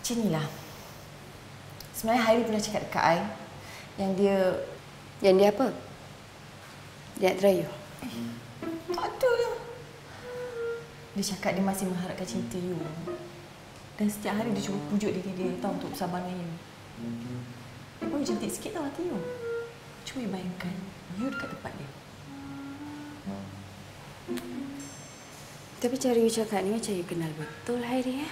Macam inilah. Sebenarnya Hairi pernah cakap dekat I yang dia... Yang dia apa? Dia terayu? Tak ada lah. Dia cakap dia masih mengharapkan cinta you. Dan setiap hari dia cuba pujuk diri dia tahu untuk bersabar dengan you. Dia pun cantik sikit tau hati you. Cuba you bayangkan, you dekat tempat dia. Tapi cara you cakap ni macam you kenal betul Hairi, ya?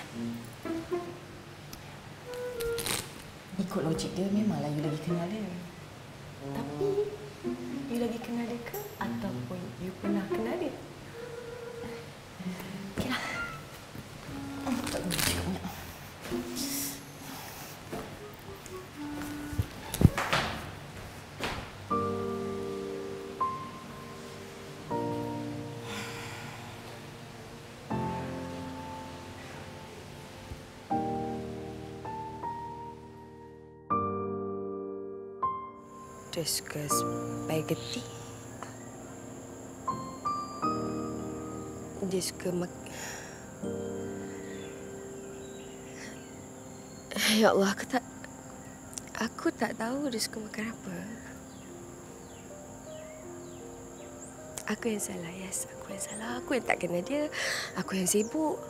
Ikut logik dia, memanglah you lagi kenal dia. Tapi, you lagi kenal dia ke? Ataupun you pernah kenal dia? Okeylah. Tak boleh cakap banyak. Dia suka spaghetti. Dia suka Ya Allah, aku tak tahu dia suka makan apa. Aku yang salah, yes. Aku yang salah. Aku yang tak kenal dia. Aku yang sibuk.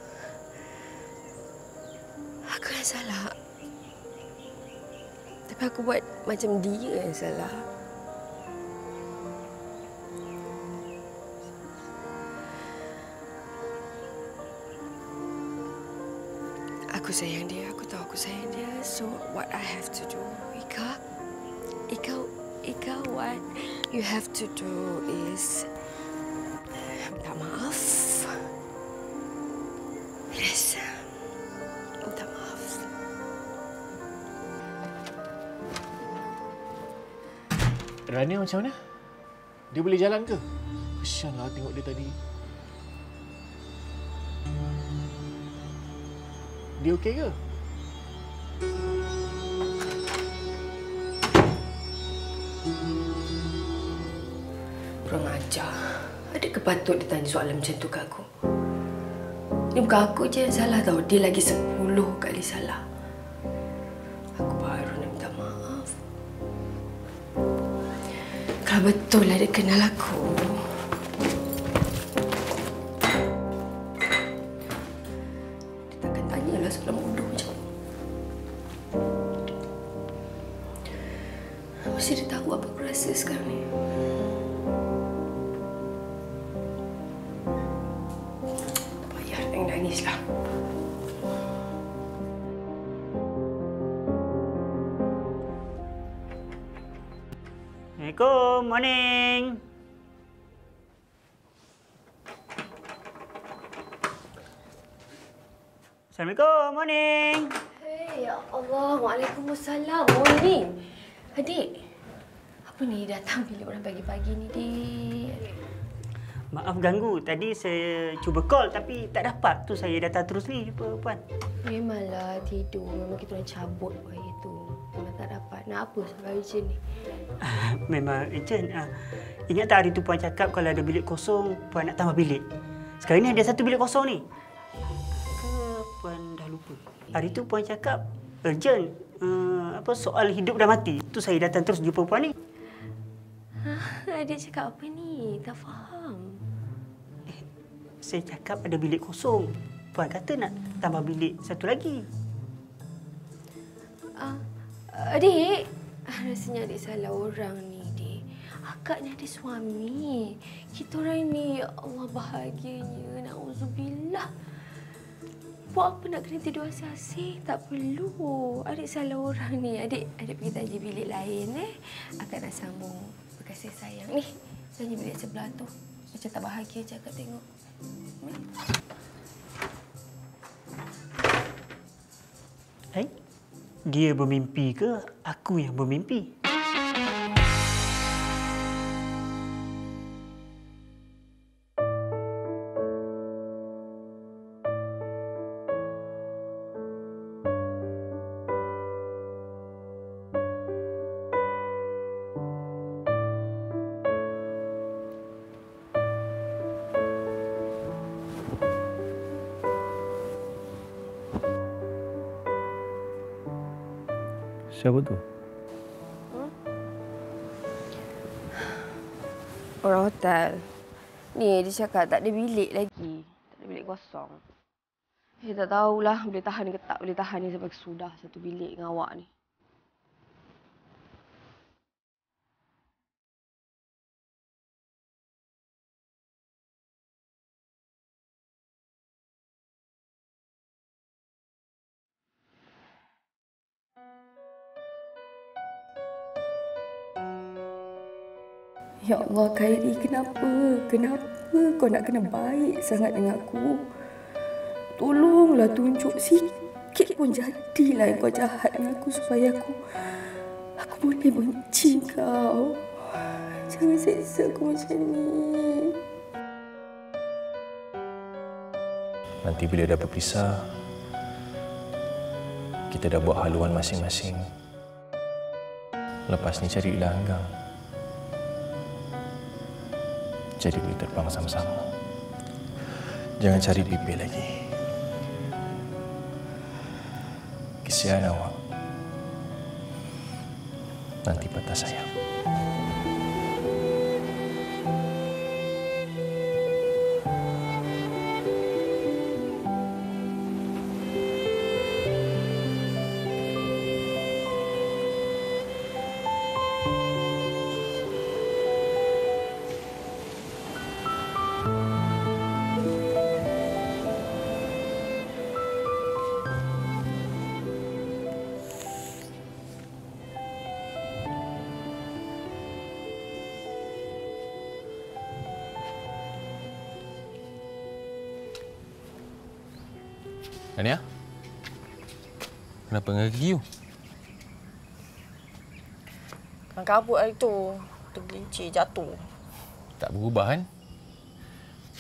Aku yang salah. Tapi aku buat macam dia yang salah. Aku sayang dia. Aku tahu aku sayang dia. So, what I have to do, Ika, what you have to do is minta maaf. Yes. Minta maaf. Rania macam mana? Dia boleh jalan ke? Kesianlah tengok dia tadi. Dia okey ke? Kurang ajar. Adakah patut dia tanya soalan macam tu kat aku? Ini bukan aku je yang salah tau. Dia lagi 10 kali salah. Aku baru nak minta maaf. Kalau betul lah dia kenal aku. Dia takkan tanyalah soalan bodoh macam tu. Mesti dia tahu apa aku rasa sekarang ni. Tak payah nangislah. Assalamualaikum, morning. Assalamualaikum, morning. Hey, ya Allah. Waalaikumsalam. Morning. Adik, apa ni datang bilik orang pagi-pagi ni, Dik? Maaf ganggu. Tadi saya cuba call tapi tak dapat. Tu saya datang terus ni jumpa puan. Memanglah tidur. Memang kita orang cabut hari tu. Memang tak dapat. Nak apa sampai urgent ni? Memang urgent. Ingat tak hari tu puan cakap kalau ada bilik kosong, puan nak tambah bilik. Sekarang ni ada satu bilik kosong ni. Ke puan dah lupa? Hari tu puan cakap urgent. Soal hidup dan mati. Tu saya datang terus jumpa puan ni. Adik cakap apa ni? Tak faham. Saya cakap ada bilik kosong. Puan kata nak tambah bilik satu lagi. Adik, rasanya adik salah orang ni, Dik. Akak ni ada suami. Kita orang ni, ya Allah, bahagianya. Na'udzubillah. Buat apa nak kena tidur asing-asing? Tak perlu. Adik salah orang ni. Adik pergi tanya bilik lain, Akak nak sambung berkasih sayang. Ni, tanya bilik sebelah tu. Macam tak bahagia je akak tengok. Dia bermimpi ke aku yang bermimpi? Siapa tu? Orang hotel. Ni dia cakap tak ada bilik lagi. Tak ada bilik kosong. Tak tahulah boleh tahan ke tak boleh tahan ni sampai sudah satu bilik dengan awak ni. Ya Allah, Khairi, kenapa? Kenapa kau nak kena baik sangat dengan aku? Tolonglah tunjuk sikit pun jadilah yang kau jahat dengan aku supaya aku boleh benci kau. Jangan seksa aku macam ni. Nanti bila dah berpisah, kita dah buat haluan masing-masing. Lepas ni carilah Anggang. Jadi boleh terbang sama-sama. Jangan cari pipi lagi. Kesian awak. Nanti patah sayang. Ania? Kenapa dengan gigi you? Kan kabut hari tu. Tergelincir, jatuh. Tak berubah kan?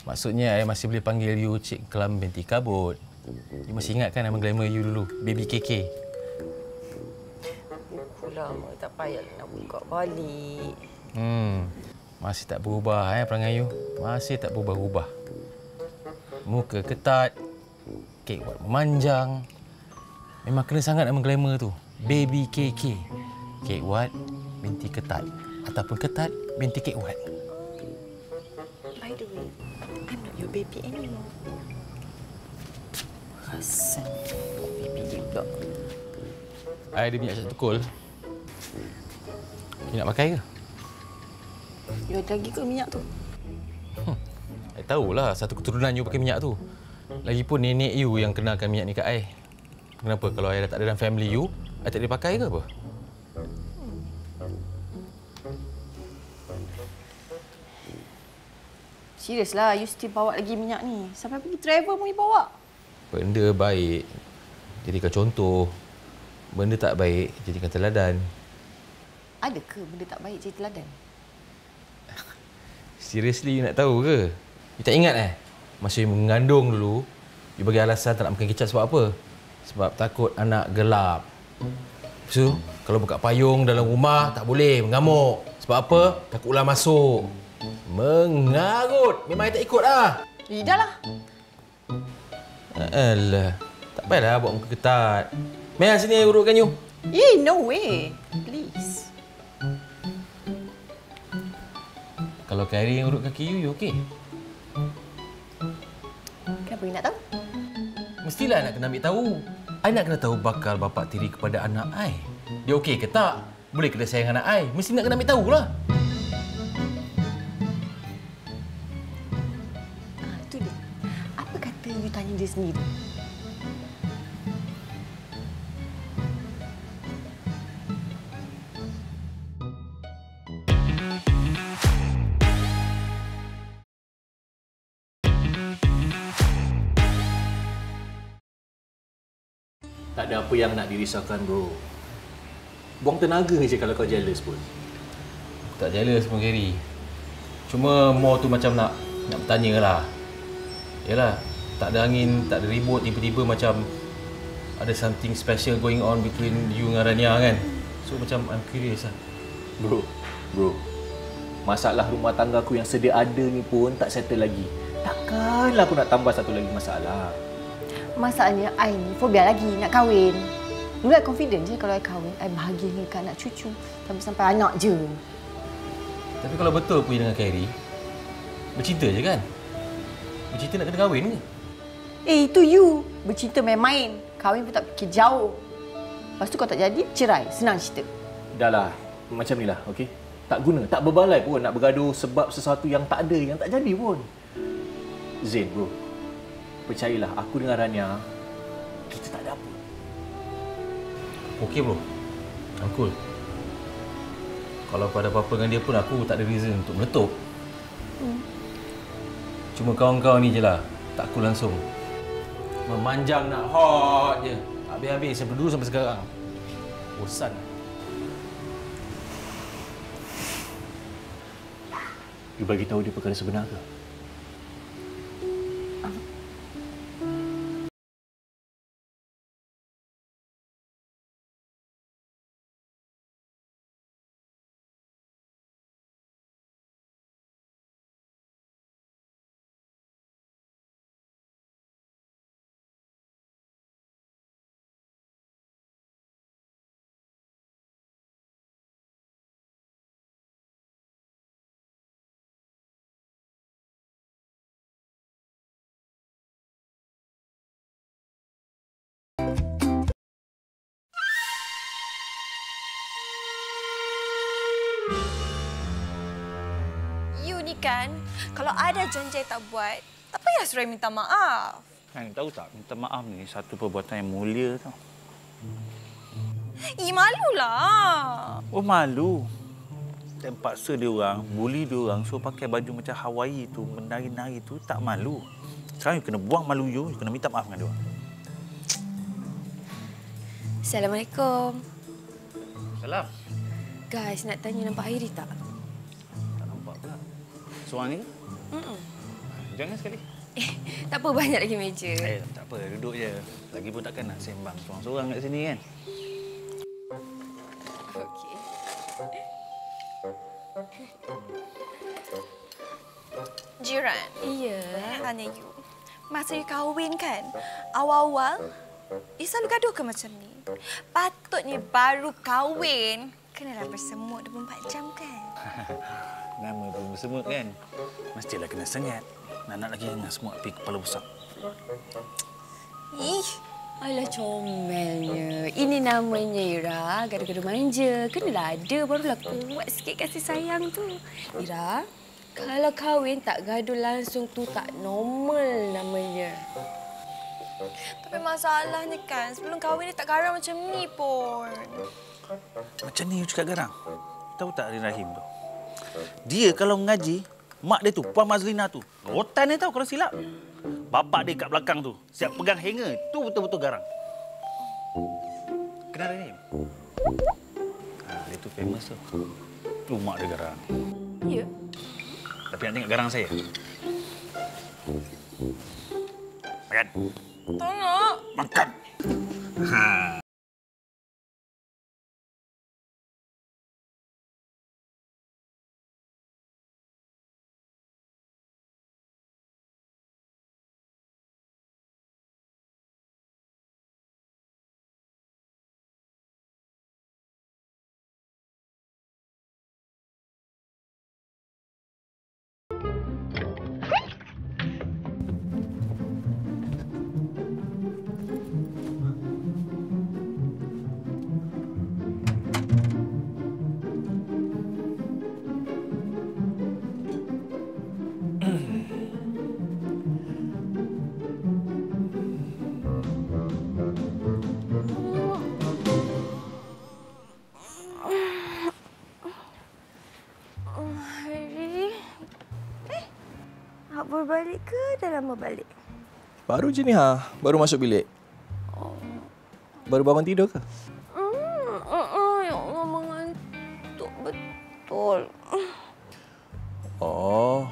Maksudnya I masih boleh panggil you Cik Kelam binti Kabut. You masih ingat kan nama glamour you dulu? Baby KK. Buku lama, tak payah nak buka balik. Masih tak berubah perangai you. Masih tak berubah-ubah. Muka ketat. Kek Wat memanjang. Memang kena sangat nama glamour tu. Baby KK. Kek Wat binti Ketat. Ataupun Ketat binti Kek Wat. By the way, I'm not your baby anymore. Rasan. Baby dia pula. I ada minyak cat tukul. You nak pakai ke? You ada lagi ke minyak tu? I tahulah satu keturunan you pakai minyak tu. Lagipun nenek you yang kenalkan minyak ni kat I. Kenapa kalau I dah tak ada dalam family you, I tak boleh pakai ke apa? Serius lah, you still bawa lagi minyak ni. Sampai pergi travel pun you bawa. Benda baik, jadikan contoh. Benda tak baik, jadikan teladan. Ada ke benda tak baik jadi teladan? Seriously, you nak tahu ke? You tak ingat masa you mengandung dulu, you bagi alasan tak nak makan kicap sebab apa? Sebab takut anak gelap. So, kalau buka payung dalam rumah, tak boleh mengamuk. Sebab apa? Takut ular masuk. Mengarut. Memang I tak ikut lah. Dah lah. Alah. Tak payahlah buat muka ketat. Mel, sini I urutkan you. No way. Please. Kalau Khairi yang urut kaki you okey? Kenapa you nak tahu? Mestilah nak kena ambil tahu. I nak kena tahu bakal bapa tiri kepada anak I. Dia okey ke tak? Boleh ke dia sayang anak I? Mesti nak kena ambil tahulah. Tu dia. Apa kata you tanya dia sendiri? Tak ada apa yang nak dirisaukan, bro. Buang tenaga je kalau kau jealous pun. Tak jealous pun, Gary. Cuma more tu macam nak bertanya lah. Yalah, tak ada angin, tak ada ribut, tiba-tiba macam ada something special going on between you dengan Rania kan. So macam I'm curious lah. Bro. Masalah rumah tangga aku yang sedia ada ni pun tak settle lagi. Takkanlah aku nak tambah satu lagi masalah. Masalahnya I ni fobia lagi nak kahwin. Dulu I confident je kalau I kahwin, I bahagia hingga anak cucu. Sampai anak je. Tapi kalau betul pergi dengan Khairi, bercinta je kan? Bercinta nak kena kahwin ke? Itu you. Bercinta main-main. Kahwin pun tak fikir jauh. Lepas tu kalau tak jadi, cerai. Senang cerita. Dah lah, macam ni lah, okey? Tak guna, tak berbaloi pun nak bergaduh sebab sesuatu yang tak ada, yang tak jadi pun. Zain, bro. Percayalah, aku dengan Rania, kita tak ada apa. Okey, bro. Uncle. Kalau kau ada apa-apa dengan dia pun, aku tak ada reason untuk meletup. Cuma kawan-kawan ni je lah, tak cool langsung. Memanjang nak hot je. Habis-habis, sampai dulu sampai sekarang. Bosan. You bagi tahu dia perkara sebenar ke? You ni kan, kalau ada janji tak buat, tak payah suruh minta maaf. Kan tahu tak, minta maaf ni satu perbuatan yang mulia tau. Malulah. Oh malu. Dan paksa dia orang, bully dia orang, suruh pakai baju macam Hawaii tu, menari-nari tu, tak malu. Sekarang you kena buang malu you kena minta maaf dengan dia orang. Assalamualaikum. Salam. Guys, nak tanya nampak Khairi tak? Tak nampak pula. Seorang ni ke? Jangan sekali. Tak apa, banyak lagi meja. Tak apa, duduk je. Lagi pun takkan nak sembang seorang-seorang kat sini kan? Okey. Jiran. Iya. Hanya you. Masa you kahwin kan, awal-awal, you selalu gaduh ke macam ni? Patutnya baru kahwin, kenalah bersemut 24 jam kan? Nama pun bersemut kan? Mestilah kena sengat. Nak lagi dengan semut api kepala besar. Ih, Alah, comelnya. Ini namanya Ira, gaduh-gaduh manja. Kenalah ada, barulah kuat sikit kasih sayang tu. Ira, kalau kahwin tak gaduh langsung tu tak normal namanya. tapi masalahnya kan, sebelum kahwin dia tak garang macam ni pun. Macam ni you cakap garang. Tahu tak Arin Rahim tu? Dia kalau mengaji, mak dia tu, Puan Mazlina tu, rotan dia tahu kalau silap. Bapak dia kat belakang tu, siap pegang hanger. Tu betul-betul garang. Kenal Rahim? Dia tu famous tu. Tu mak dia garang. Ya. Tapi nak tengok garang saya? Makan. Tak nak. Makan. Ha. Baru balik ke dah lama balik? Baru je ni baru masuk bilik. Baru bangun tidur ke? Ya Allah, mengantuk betul. Oh.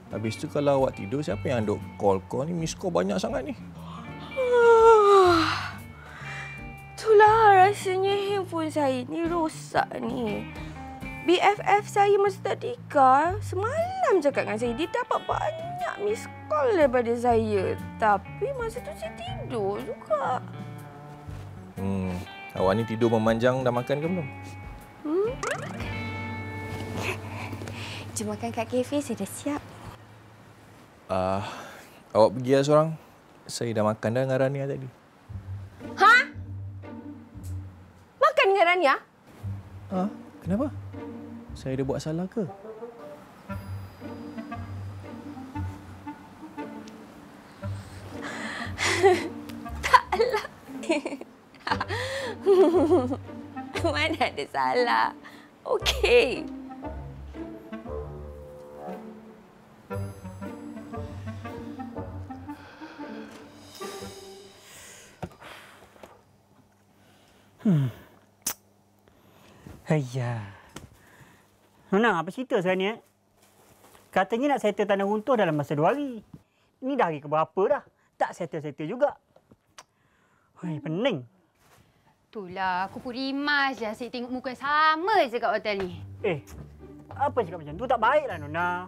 Habis tu kalau awak tidur, siapa yang duk call kau ni? Miss call banyak sangat ni. Itulah rasanya handphone saya ni rosak ni. BFF saya masa tak nikah, semalam cakap dengan saya, dia dapat banyak miss call daripada saya. Tapi masa tu saya tidur juga. Awak ni tidur memanjang, dah makan ke belum? Jom makan kat kafe, saya dah siap. Awak pergi lah seorang. Saya dah makan dah dengan Rania tadi. Ha? Makan dengan Rania? Kenapa? Saya ada buat salah ke? Taklah. Mana ada salah. Okey. Haiya. Nona, apa cerita sekarang ni? Katanya nak settle tanah runtuh dalam masa 2 hari. Ini dah hari keberapa dah? Tak settle-settle juga. Hei, pening. Itulah, aku pun rimas je asyik tengok muka yang sama je kat hotel ni. Apa cakap macam tu? Tak baiklah, Nona.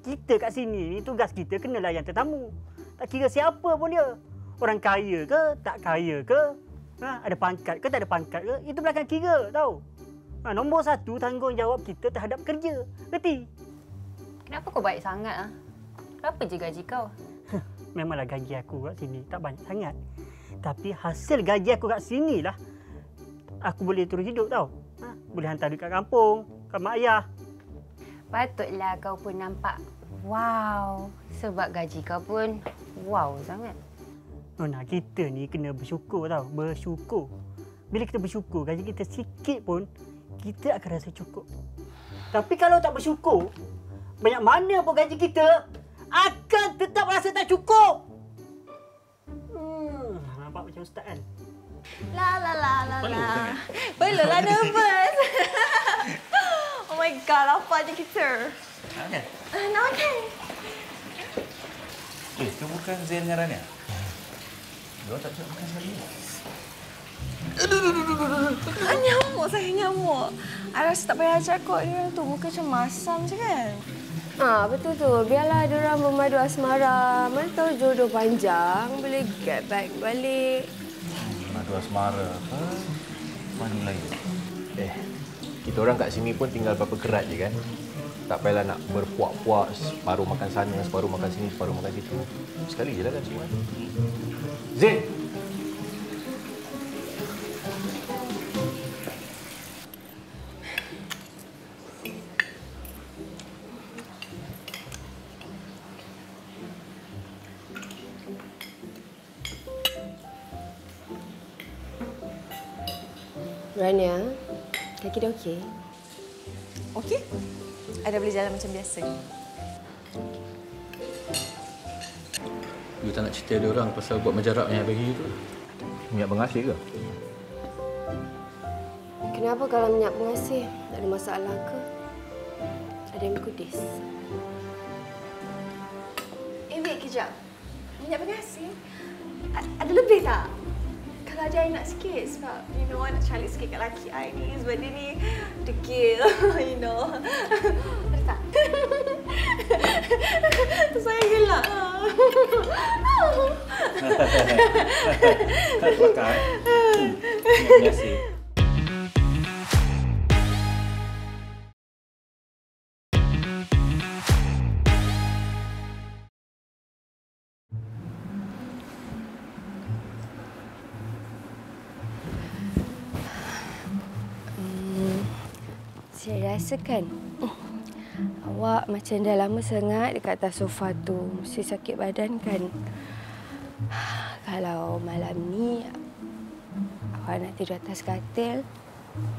Kita kat sini ni tugas kita kena layan tetamu. Tak kira siapa pun dia. Orang kaya ke, tak kaya ke, ada pangkat ke, tak ada pangkat ke, itu belakang kira, tahu. Nombor 1, tanggungjawab kita terhadap kerja. Reti? Kenapa kau baik sangat? Berapa je gaji kau? Memanglah gaji aku kat sini tak banyak sangat. Tapi hasil gaji aku kat sini lah, aku boleh terus hidup, tahu. Boleh hantar duit kat kampung, kat mak ayah. Patutlah kau pun nampak wow. Sebab gaji kau pun wow sangat. Nona, kita ni kena bersyukur, tahu. Bersyukur. Bila kita bersyukur, gaji kita sikit pun, kita akan rasa cukup. Tapi kalau tak bersyukur, banyak mana pun gaji kita akan tetap rasa tak cukup. Nampak macam ustaz kan? Belum lah nervous. Oh my god, lapar je kita. Nak makan? Itu bukan Zain dengan Rania? Dia tak cakap makan sekali. Nyamuk, saya nyamuk. I rasa tak payah ajar kot dia tu. Muka macam masam je kan? Betul tu. Biarlah diorang bermadu asmara. Mana tahu jodoh panjang boleh get back balik. Madu asmara apa? Mana lain? Kita orang kat sini pun tinggal berapa kerat je kan? Tak payahlah nak berpuak-puak, separuh makan sana, separuh makan sini, separuh makan situ. Sekali je lah kan semua. Zain! Rania, kaki dah okey? Okey. I dah boleh jalan macam biasa. You tak nak cerita dia orang pasal buat majarak yang bagi tu? Minyak pengasih ke? Kenapa kalau minyak pengasih? Ada masalah ke? Ada yang berkudis? Wait kejap. Minyak pengasih? Ada lebih tak? Kalau ada, I nak sikit sebab, I nak cari sikit kat laki I ni. Sebab dia ni degil, Ada tak? Saya gelak. Kelakar, Terima kasih. Saya rasakan awak macam dah lama sangat dekat atas sofa tu. Mesti sakit badan kan? Kalau malam ni awak nak tidur atas katil,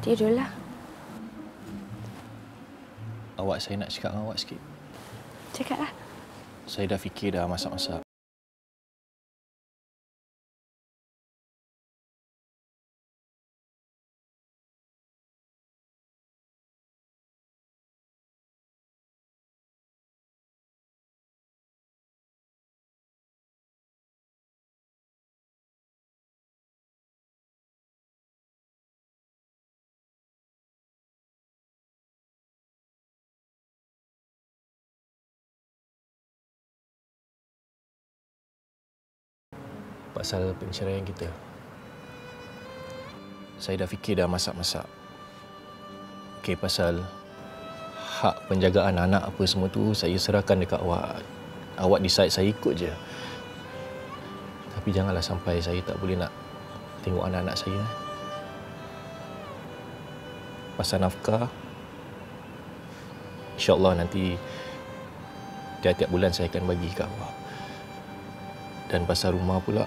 tidurlah. Saya nak cakap dengan awak sikit. Cakaplah. Saya dah fikir dah masak-masak. Pasal perceraian kita. Saya dah fikir dah masak-masak. Okey, pasal hak penjagaan anak apa semua tu saya serahkan dekat awak. Awak decide, saya ikut je. Tapi janganlah sampai saya tak boleh nak tengok anak-anak saya. Pasal nafkah, InsyaAllah nanti tiap-tiap bulan saya akan bagi kat awak. Dan pasal rumah pula,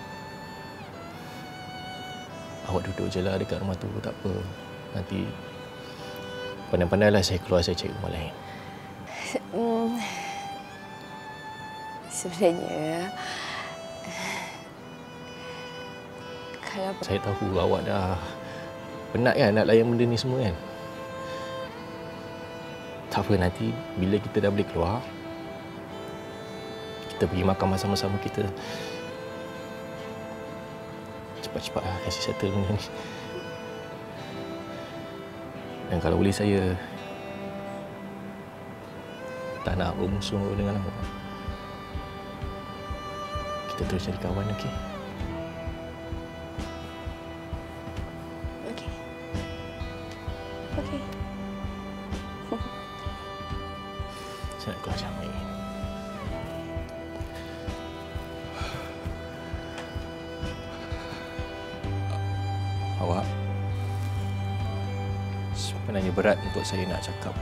awak duduk je lah dekat rumah tu, tak apa. Nanti pandai-pandailah saya keluar, saya cari rumah lain. Sebenarnya, kalau Saya tahu awak dah penat kan nak layan benda ni semua kan. Tak apa, nanti bila kita dah boleh keluar, kita pergi makan sama-sama kita. Cepat-cepat lah kasih settle benda ni. Dan kalau boleh saya tak nak bermusuh dengan awak. Kita terus jadi kawan, okey? okey. Okey. Saya nak keluar jam ni. Awak, sebenarnya berat untuk saya nak cakap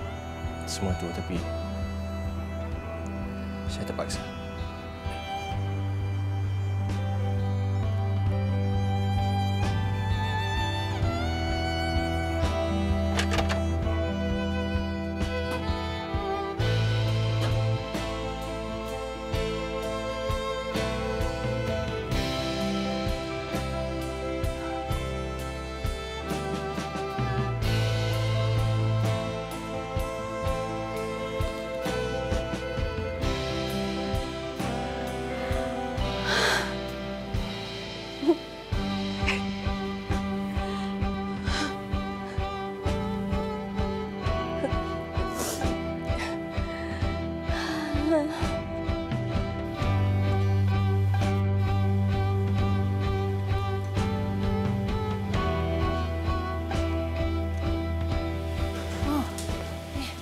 semua tu, tapi saya terpaksa.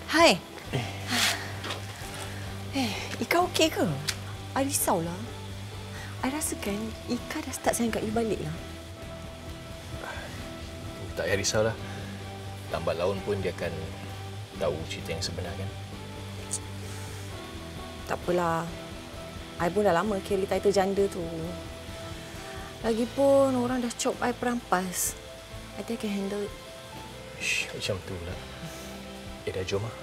Hai. Ika okey ke? I risaulah. I rasakan Ika dah start sayang kat you balik lah. Tak payah risaulah. Lambat laun pun dia akan tahu cerita yang sebenar kan. Tak apalah. I pun dah lama carry title janda tu. Lagipun orang dah cop I perampas. I think I can handle it. Shh, macam tu lah. Dah jom lah.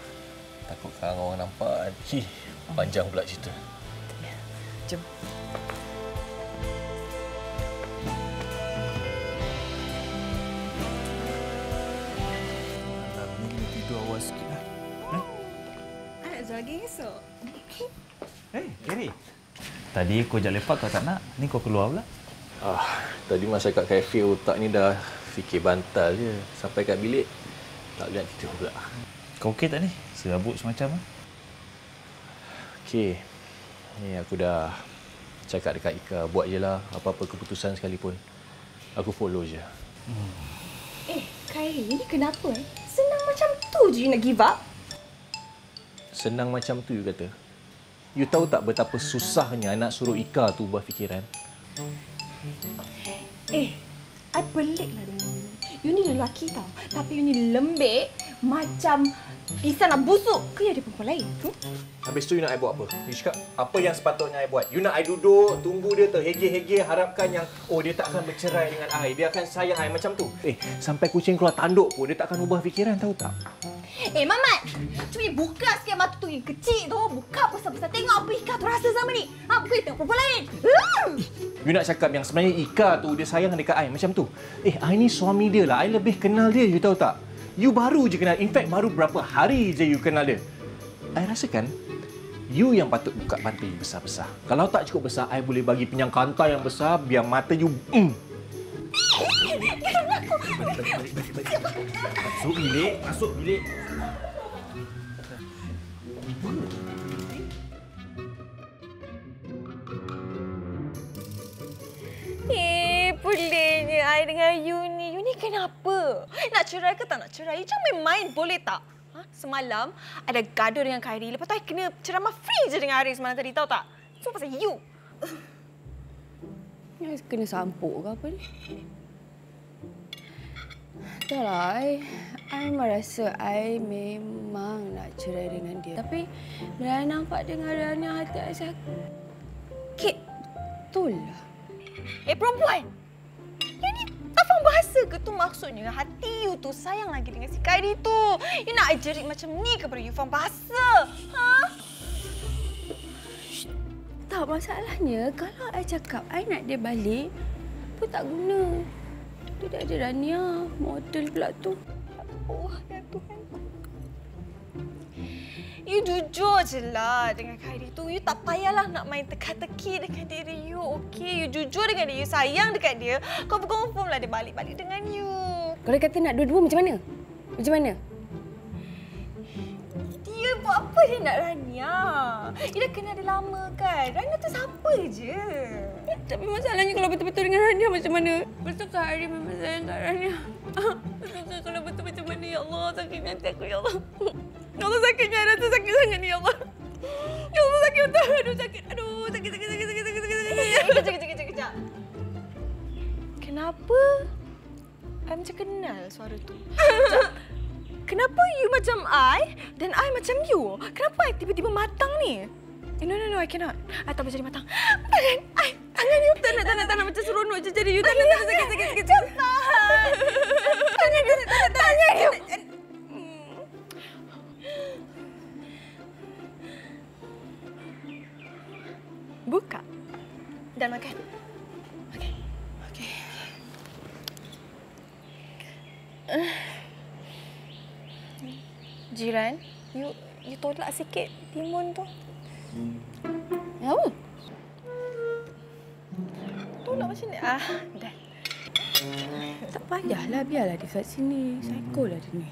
Takut sekarang orang nampak. Panjang pula cerita. Jom. Malam ni kena tidur awal sikit lah. I nak jogging esok. Hei, Gary. Tadi kau ajak lepak kau tak nak. Ni kau keluar pula. Tadi masa kat kafe otak ni dah fikir bantal je. Sampai kat bilik, tak boleh nak tidur pula. Kau okey tak ni? Serabut semacam lah. Okey. Ni aku dah cakap dekat Ika. Buat je lah apa-apa keputusan sekalipun. Aku follow je. Khairi, ini kenapa? Senang macam tu je you nak give up? Senang macam tu you kata. You tahu tak betapa susahnya nak suruh Ika tu ubah fikiran? I pelik lah dengan you. You ni lelaki tau. Tapi you ni lembek macam pisang nak busuk. Ke ada perempuan lain? Habis tu you nak I buat apa? You cakap apa yang sepatutnya I buat? You nak I duduk, tunggu dia terhege-hege, harapkan yang dia tak akan bercerai dengan I. Dia akan sayang I macam tu. Sampai kucing keluar tanduk pun dia tak akan ubah fikiran, tahu tak? Mamat! Cuma buka sikit mata tu yang kecil tu. Buka besar-besar. Tengok apa Ika tu rasa sama ni. Bukan tengok perempuan lain. You nak cakap yang sebenarnya Ika tu dia sayang dekat I macam tu? I ni suami dia lah. I lebih kenal dia, you tahu tak? You baru je kenal. In fact, baru berapa hari je you kenal dia. I rasakan you yang patut buka mata you besar-besar. Kalau tak cukup besar, I boleh bagi penyang kantar yang besar biar mata you Masuk bilik, masuk bilik. Peliknya I dengan you ni. You ni kenapa? Nak cerai ke tak nak cerai? You jangan main-main, boleh tak? Ha? Semalam ada gaduh dengan Khairi. Lepas tu I kena ceramah free je dengan Haris semalam tadi, tahu tak? Semua pasal you. Ya, kena sampuk ke apa ni? Tak lah, I memang rasa I memang nak cerai dengan dia. Tapi bila I nampak dengan Rania, hati I sakit. Betul lah. Perempuan! You ni tak faham bahasa ke tu maksudnya? Hati you tu sayang lagi dengan si Khairi tu. You nak I jerit macam ni ke baru you faham bahasa? Ha? Tak, masalahnya kalau I cakap I nak dia balik pun tak guna. Dia dah ada Rania, model pula tu. Oh, ya Tuhan. You jujur je lah dengan Khairi tu. You tak payahlah nak main teka-teki dengan diri you, okey? You jujur dengan dia, you sayang dekat dia. Kau confirm lah dia balik-balik dengan you. Kalau kata nak dua-dua macam mana? Macam mana? Dia buat apa dia nak Rania? Dia dah kenal dia lama kan? Rania tu siapa je? Tapi masalahnya kalau betul-betul dengan Rania macam mana? Betul ke Hari memang sayang kat Rania? Betul ke kalau betul macam mana? Ya Allah, sakitnya hati aku, ya Allah. Ya Allah, sakitnya rasa sakit sangat ni, ya Allah. Ya Allah, sakit betul. Aduh, sakit. Aduh, sakit. Kejap. Kenapa I macam kenal suara tu? Kenapa you macam I dan I macam you? Kenapa I tiba-tiba matang ni? No, I cannot. I tak boleh jadi matang. Tangan you. Tak nak macam seronok je jadi you. Tak nak, sakit. Cepat. Tangan you. Buka. Dan makan. Okey. Jiran, you tolak sikit timun tu. Apa? Tolak macam ni. Dah. Tak payahlah, biarlah dia kat sini. Psycho lah dia ni.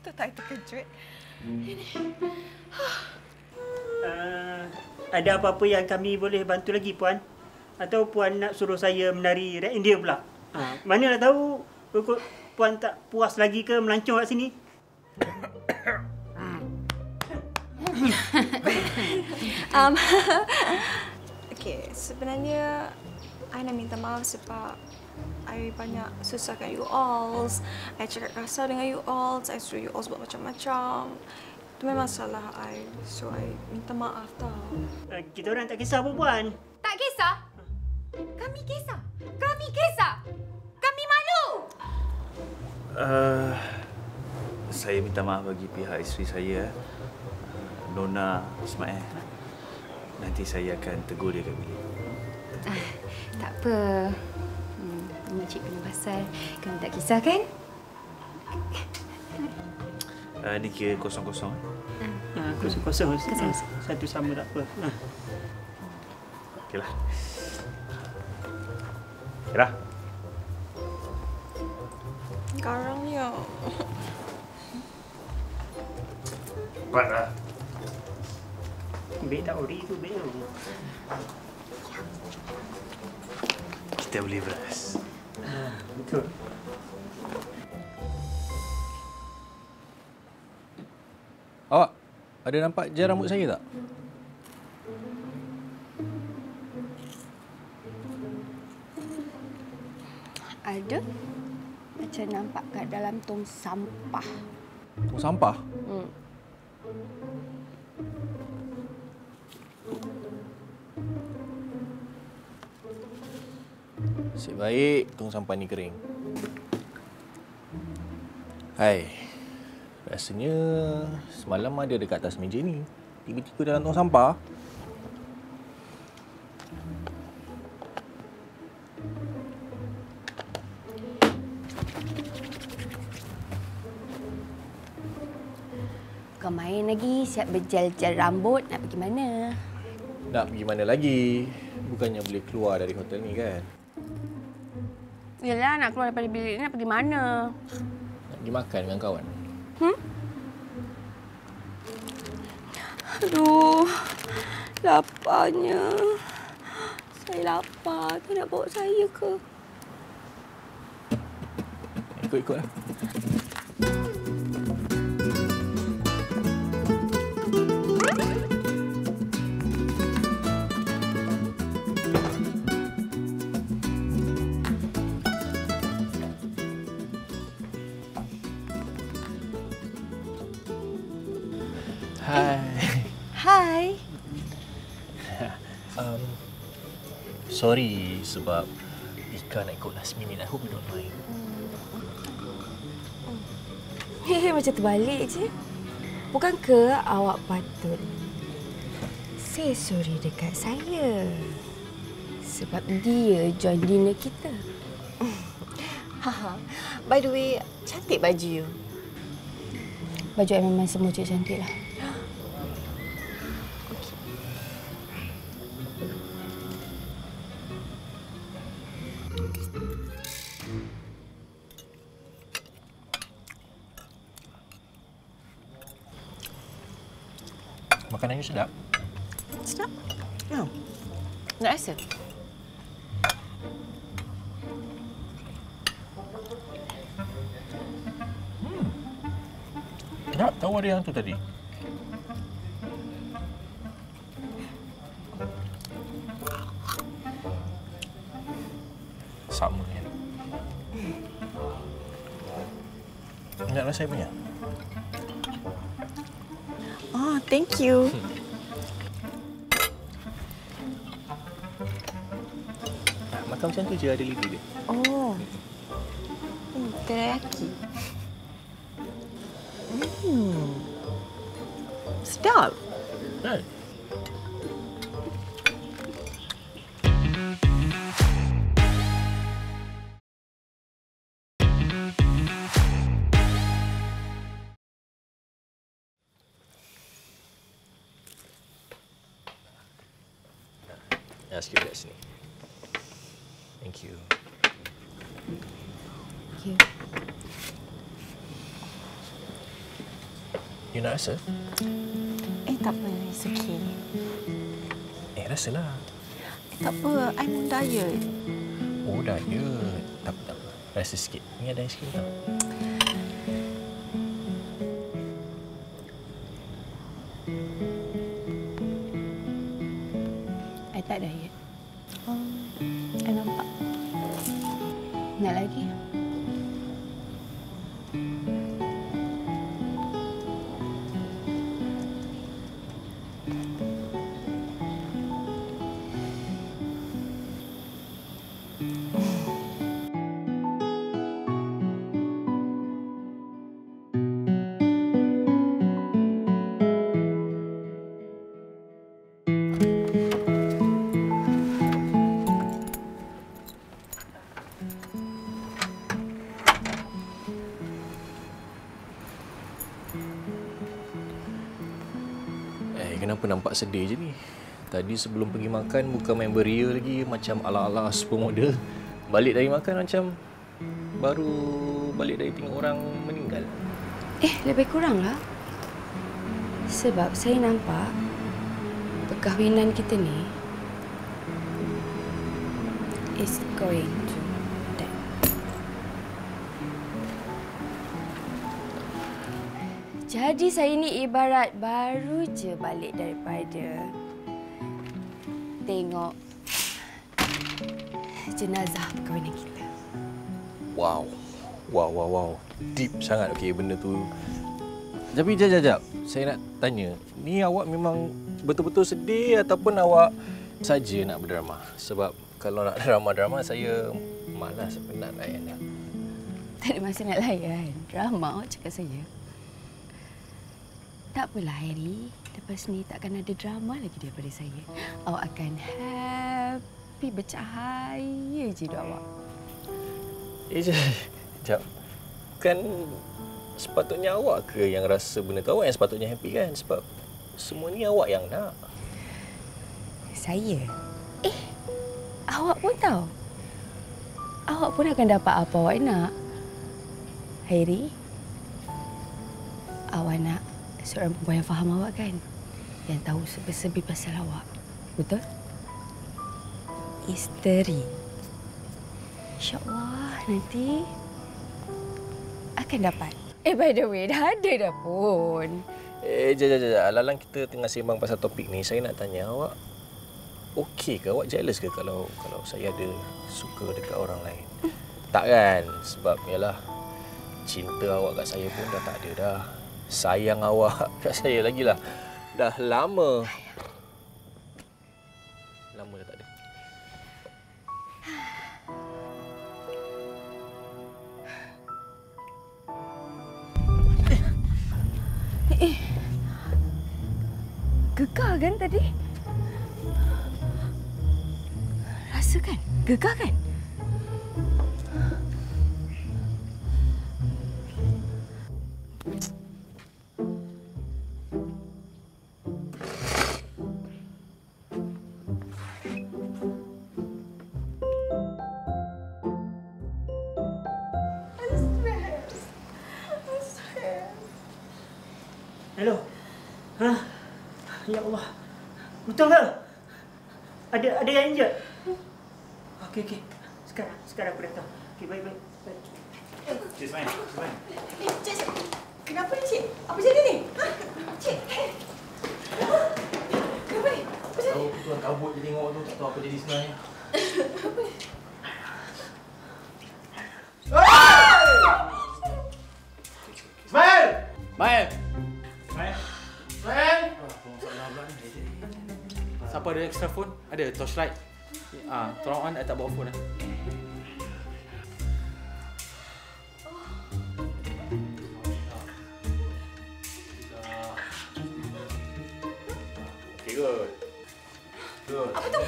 Itu tak terkejut. Ada apa-apa yang kami boleh bantu lagi, Puan? Atau Puan nak suruh saya menari Red India pula? Mana nak tahu Puan tak puas lagi ke melancong kat sini? Okey, sebenarnya I nak minta maaf sebab I banyak susahkan you all. I cakap kasar dengan you all. I suruh you all buat macam-macam. Itu memang salah I. So, I minta maaf tau. Kita orang tak kisah pun, Puan. Tak kisah? Kami kisah. Kami malu. Saya minta maaf bagi pihak isteri saya, Nona Ismail. Nanti saya akan tegur dia kat bilik. Tak apa. Encik kena pasal. Kami tak kisah kan? Ni kira kosong-kosong. Kosong. Satu sama tak apa. Okeylah. Kira. Garangnya. Cepatlah. Beg tak ori tu, beg tu. Kita boleh beras. Betul. Awak ada nampak gel rambut saya tak? Ada. Macam nampak kat dalam tong sampah. Tong sampah? Nasib baik tong sampah ni kering. Hai. Rasanya semalam ada dekat atas meja ni. Tiba-tiba dalam tong sampah. Kau main lagi, siap berjal-jal rambut. Nak pergi mana? Nak pergi mana lagi? Bukannya boleh keluar dari hotel ni kan? Yelah, nak keluar daripada bilik ni nak pergi mana? Nak pergi makan dengan kawan. Aduh, laparnya. Saya lapar. Kau nak bawa saya ke? Ikut-ikutlah. Hai. Hai. Sorry sebab Ika nak ikut last minute. I hope you don't mind. Macam terbalik je. Bukankah awak patut say sorry dekat saya? Sebab dia join dinner kita. Haha. By the way, cantik baju you. Baju I memang semua cantik lah. Makanannya sedap. Sedap? Nak rasa? Sedap. Tahu ada yang tu tadi. Sama kan? Nak rasa saya punya? Oh, thank you. Makan macam tu je ada lidah dia. Oh. Teriyaki. Sedap. Kan? Sikit kat sini. Thank you. Thank you. You nak rasa? Tak apa. It's okay. Rasalah. Tak apa. I'm on diet. Oh, diet. Tak apa, tak apa. Rasa sikit. Ni ada aiskrim tak? I tak diet. I nampak. Nak lagi? Kenapa nampak sedih je ni? Tadi sebelum pergi makan bukan main beria lagi, macam ala-ala supermodel. Balik dari makan macam baru balik dari tengok orang meninggal. Lebih kurang lah. Sebab saya nampak perkahwinan kita ni is going to die. Jadi saya ni ibarat baru je balik daripada tengok jenazah perkahwinan kita. Wow. Deep sangat okey benda tu. Tapi jap. Saya nak tanya, ni awak memang betul-betul sedih ataupun awak saja nak berdrama? Sebab kalau nak drama-drama saya malas, penat layan. Tak ada masa nak layan. Drama cakap saya. Tak apalah, Harry. Lepas ni takkan ada drama lagi daripada saya. Awak akan happy bercahaya je hidup awak. Jap. Bukan sepatutnya awak ke yang rasa benda tu? Awak yang sepatutnya happy kan? Sebab semua ni awak yang nak. Saya? Awak pun tahu. Awak pun akan dapat apa awak nak. Harry, awak nak seorang perempuan yang faham awak kan? yang tahu sebi-sebi pasal awak. Betul? Isteri. InsyaAllah nanti akan dapat. By the way, dah ada dah pun. Jap. Alang kita tengah sembang pasal topik ni. Saya nak tanya awak, okey ke? Awak jealous ke kalau saya ada suka dekat orang lain? Tak kan? Sebab yalah, cinta awak kat saya pun dah tak ada dah. Sayang awak kat saya lagi lah. Dah lama. Lama dah tak ada. Gegar kan tadi? Rasa kan? Gegar kan? Hello. Ya Allah. Betul ke? Ada yang injak? Okey. Sekarang aku datang. Okey, baik. Cik Ismail. Cik, kenapa ni, Cik? Apa jadi ni? Cik, kenapa ni? Apa jadi? Tahu tuan kabut je tengok tu, tak tahu apa jadi sebenarnya. Ismail! Siapa ada extra phone? Ada torchlight. Tolong on, I tak bawa phone . Okay, good. Apa tu?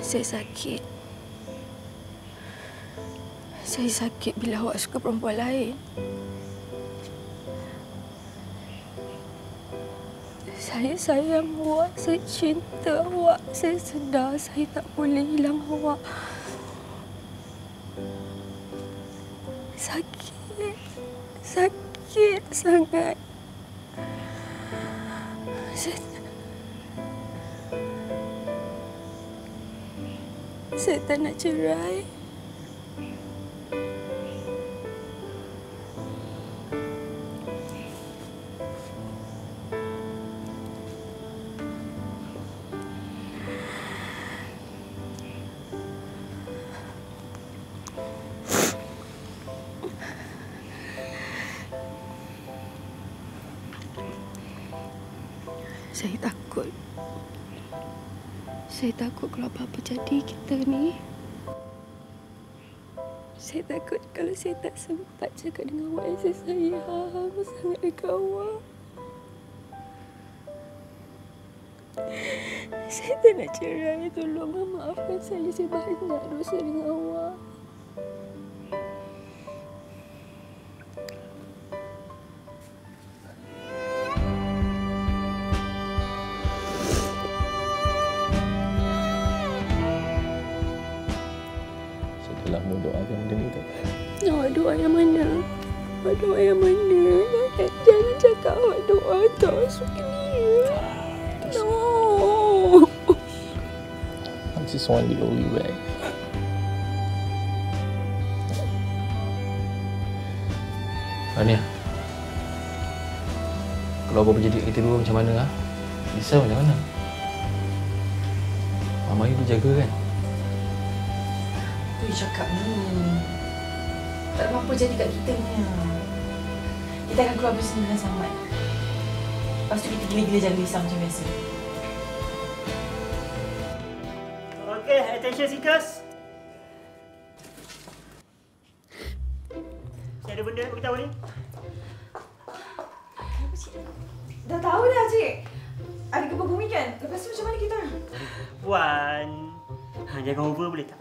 Saya sakit. Saya sakit bila awak suka perempuan lain. Saya sayang awak, saya cinta awak. Saya sedar saya tak boleh hilang awak. Sakit sangat. Saya tak nak cerai. Saya takut kalau apa-apa jadi kita ni. Saya takut kalau saya tak sempat cakap dengan awak yang saya sayang sangat dekat awak. Saya tak nak cerai. Tolong maafkan saya. Saya banyak dosa dengan awak. Lama doakan benda ni tak? Awak doa yang mana? Awak doa yang mana? Jangan cakap awak doa tak masuk dia. No. I just want the old you back. Ania, kalau apa jadi kita dua macam mana? Bisa macam mana? Mama Ayu jaga kan? Tu cakap ni. Tak ada apa-apa jadi kat kita ni. Kita akan keluar bersama dengan Samad. Lepas tu kita gila-gila jaga Isam macam biasa. attention seekers. Saya ada benda nak beritahu ni. Dah tahu dah, Cik. Ada gempa bumi kan? Lepas tu macam mana kita orang? Puan, jangan over boleh tak?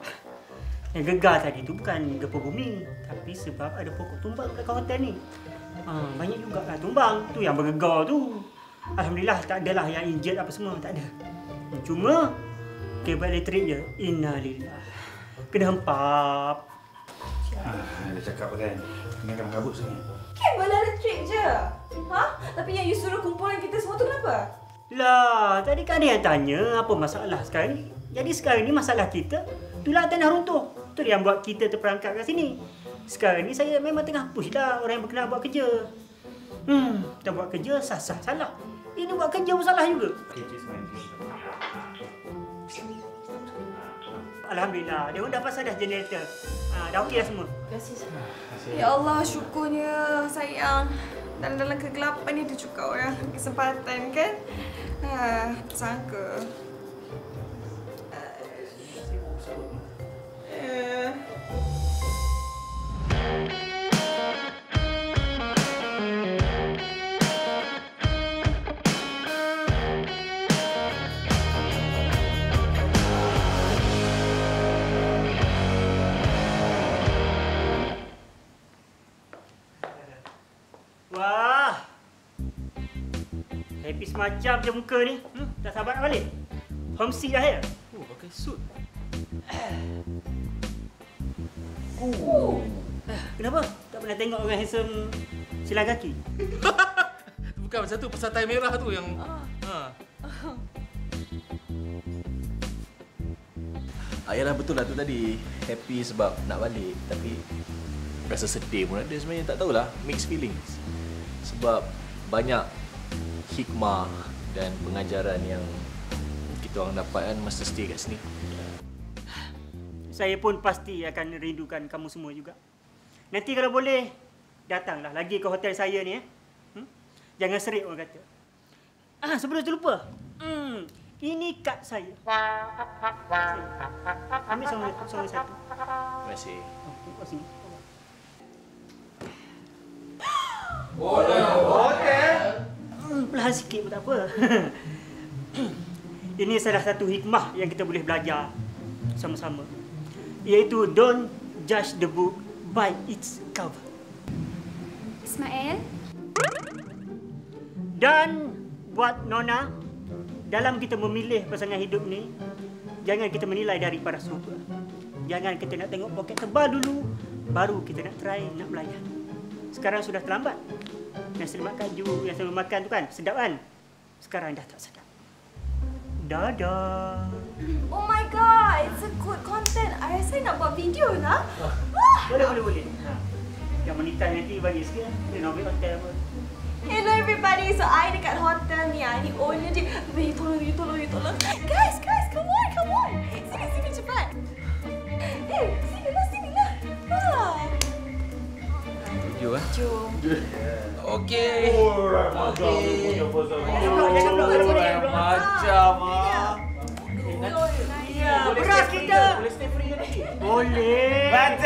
Yang gegar tadi tu bukan gempa bumi, tapi sebab ada pokok tumbang dekat hotel ni. Banyak juga lah tumbang. Tu yang bergegar tu. Alhamdulillah tak adalah yang injured apa semua, tak ada. Cuma kabel elektrik je. Innalillah. Kena hempap. Dia cakap kan, kena kabut sangat. Kabel elektrik je. Ha? Tapi yang you suruh kumpulan kita semua tu kenapa? Lah, tadi kan ada yang tanya apa masalah sekarang ni. Jadi sekarang ni masalah kita, tulang tanah runtuh. Tu yang buat kita terperangkap kat sini. Sekarang ni saya memang tengah push dah orang yang berkenaan buat kerja. Kita buat kerja sah-sah salah. Ini buat kerja pun salah juga. Alhamdulillah, dia pun dah pasang dah generator. Dah okey dah semua. Terima kasih. Ya Allah, syukurnya sayang. Dalam kegelapan ni ada juga orang kesempatan kan? Sangka. Wah. Happy semacam je muka ni. Tak sabar nak balik. Homesick dah ya? Pakai suit. Kenapa? Tak pernah tengok orang handsome silang kaki? Bukan macam tu, pasal tai merah tu yang... Ayalah betul lah tu tadi. Happy sebab nak balik. Tapi rasa sedih pun ada sebenarnya. Tak tahulah, mixed feelings. Sebab banyak hikmah dan pengajaran yang kita orang dapat kan masa stay kat sini. Saya pun pasti akan rindukan kamu semua juga. Nanti kalau boleh, datanglah lagi ke hotel saya ni. Jangan serik orang kata. Sebelum terlupa. Ini kad saya. Ambil sorang satu. Terima kasih. Sini. Hotel? Perlahan sikit pun tak apa. Ini salah satu hikmah yang kita boleh belajar sama-sama. Iaitu don't judge the book by its cover. Ismail? Dan buat Nona, dalam kita memilih pasangan hidup ni, jangan kita menilai dari paras rupa. Jangan kita nak tengok poket tebal dulu, baru kita nak try nak melayan. Sekarang sudah terlambat. Nasi lemak kaju yang selalu makan tu kan, sedap kan? Sekarang dah tak sedap. Dadah. Oh my god, it's a good content. I rasa nak buat video lah. Boleh. Yang monitor nanti bagi sikit. Dia nak ambil hotel pun. Hello everybody. So I dekat hotel ni. I ni owner dia. You tolong. Guys, come on. Sini cepat. Sini lah. Jom. Okey. Macam Beras kita. Boleh stay free kan nanti? Boleh. Macam